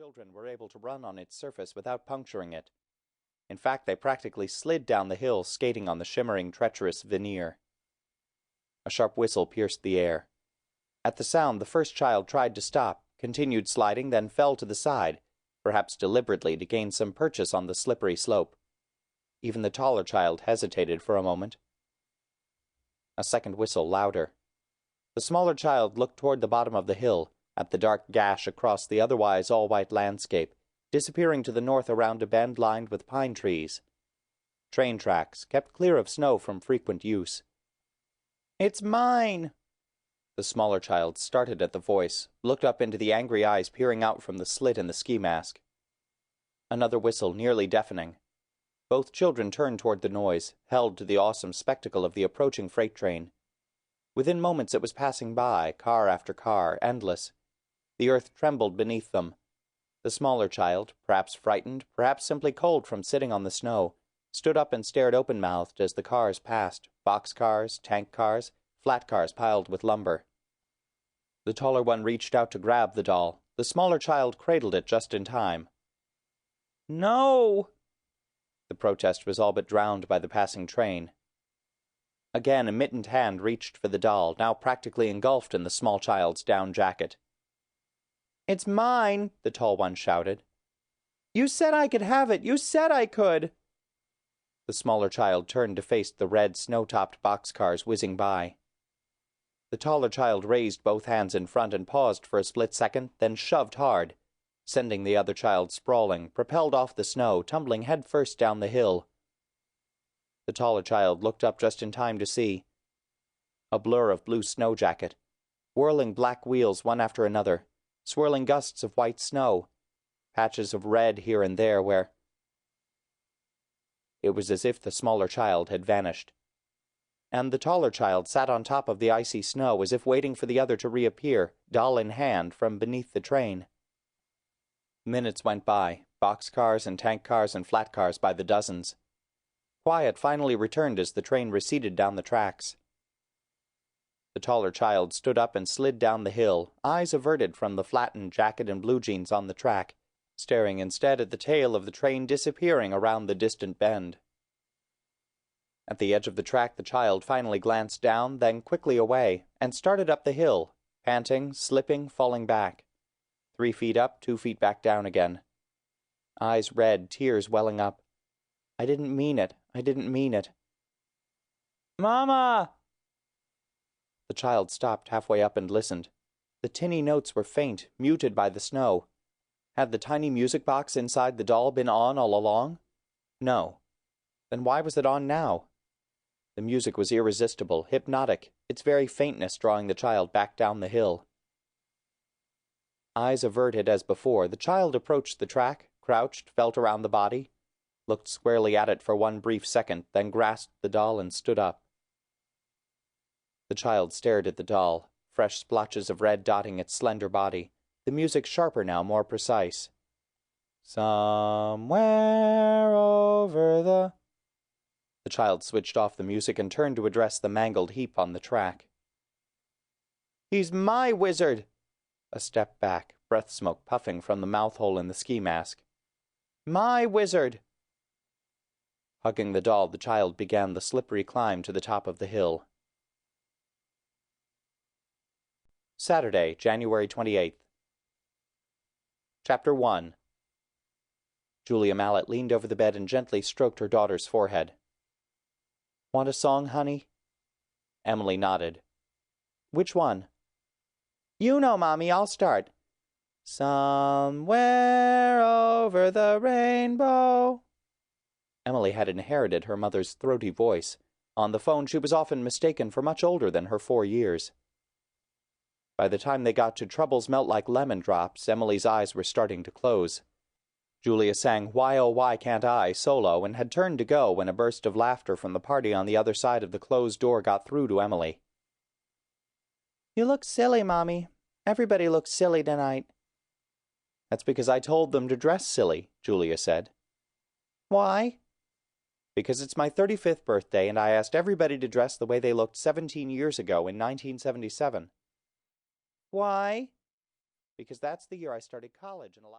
children were able to run on its surface without puncturing it. In fact, they practically slid down the hill, skating on the shimmering, treacherous veneer. A sharp whistle pierced the air. At the sound, the first child tried to stop, continued sliding, then fell to the side, perhaps deliberately to gain some purchase on the slippery slope. Even the taller child hesitated for a moment. A second whistle, louder. The smaller child looked toward the bottom of the hill, at the dark gash across the otherwise all-white landscape, disappearing to the north around a bend lined with pine trees. Train tracks, kept clear of snow from frequent use. "It's mine!" The smaller child started at the voice, looked up into the angry eyes peering out from the slit in the ski mask. Another whistle, nearly deafening. Both children turned toward the noise, held to the awesome spectacle of the approaching freight train. Within moments it was passing by, car after car, endless. The earth trembled beneath them. The smaller child, perhaps frightened, perhaps simply cold from sitting on the snow, stood up and stared open-mouthed as the cars passed, boxcars, tank cars, flat cars piled with lumber. The taller one reached out to grab the doll. The smaller child cradled it just in time. "No!" The protest was all but drowned by the passing train. Again, a mittened hand reached for the doll, now practically engulfed in the small child's down jacket. "It's mine," the tall one shouted. "You said I could have it! You said I could!" The smaller child turned to face the red, snow-topped boxcars whizzing by. The taller child raised both hands in front and paused for a split second, then shoved hard, sending the other child sprawling, propelled off the snow, tumbling headfirst down the hill. The taller child looked up just in time to see a blur of blue snow jacket, whirling black wheels one after another, swirling gusts of white snow, patches of red here and there where... It was as if the smaller child had vanished. And the taller child sat on top of the icy snow as if waiting for the other to reappear, doll in hand, from beneath the train. Minutes went by, boxcars and tank cars and flat cars by the dozens. Quiet finally returned as the train receded down the tracks. The taller child stood up and slid down the hill, eyes averted from the flattened jacket and blue jeans on the track, staring instead at the tail of the train disappearing around the distant bend. At the edge of the track the child finally glanced down, then quickly away, and started up the hill, panting, slipping, falling back. 3 feet up, 2 feet back down again. Eyes red, tears welling up. "I didn't mean it. I didn't mean it." "Mama!" The child stopped halfway up and listened. The tinny notes were faint, muted by the snow. Had the tiny music box inside the doll been on all along? No. Then why was it on now? The music was irresistible, hypnotic, its very faintness drawing the child back down the hill. Eyes averted as before, the child approached the track, crouched, felt around the body, looked squarely at it for one brief second, then grasped the doll and stood up. The child stared at the doll, fresh splotches of red dotting its slender body, the music sharper now, more precise. "Somewhere over the..." The child switched off the music and turned to address the mangled heap on the track. "He's my wizard!" A step back, breath smoke puffing from the mouth hole in the ski mask. "My wizard!" Hugging the doll, the child began the slippery climb to the top of the hill. Saturday, January 28th. Chapter 1. Julia Mallet leaned over the bed and gently stroked her daughter's forehead. "Want a song, honey?" Emily nodded. "Which one?" "You know, Mommy, I'll start. Somewhere over the rainbow." Emily had inherited her mother's throaty voice. On the phone she was often mistaken for much older than her 4 years. By the time they got to Troubles Melt Like Lemon Drops, Emily's eyes were starting to close. Julia sang Why Oh Why Can't I solo and had turned to go when a burst of laughter from the party on the other side of the closed door got through to Emily. "You look silly, Mommy. Everybody looks silly tonight." "That's because I told them to dress silly," Julia said. "Why?" "Because it's my 35th birthday and I asked everybody to dress the way they looked 17 years ago in 1977. "Why?" "Because that's the year I started college and a lot..."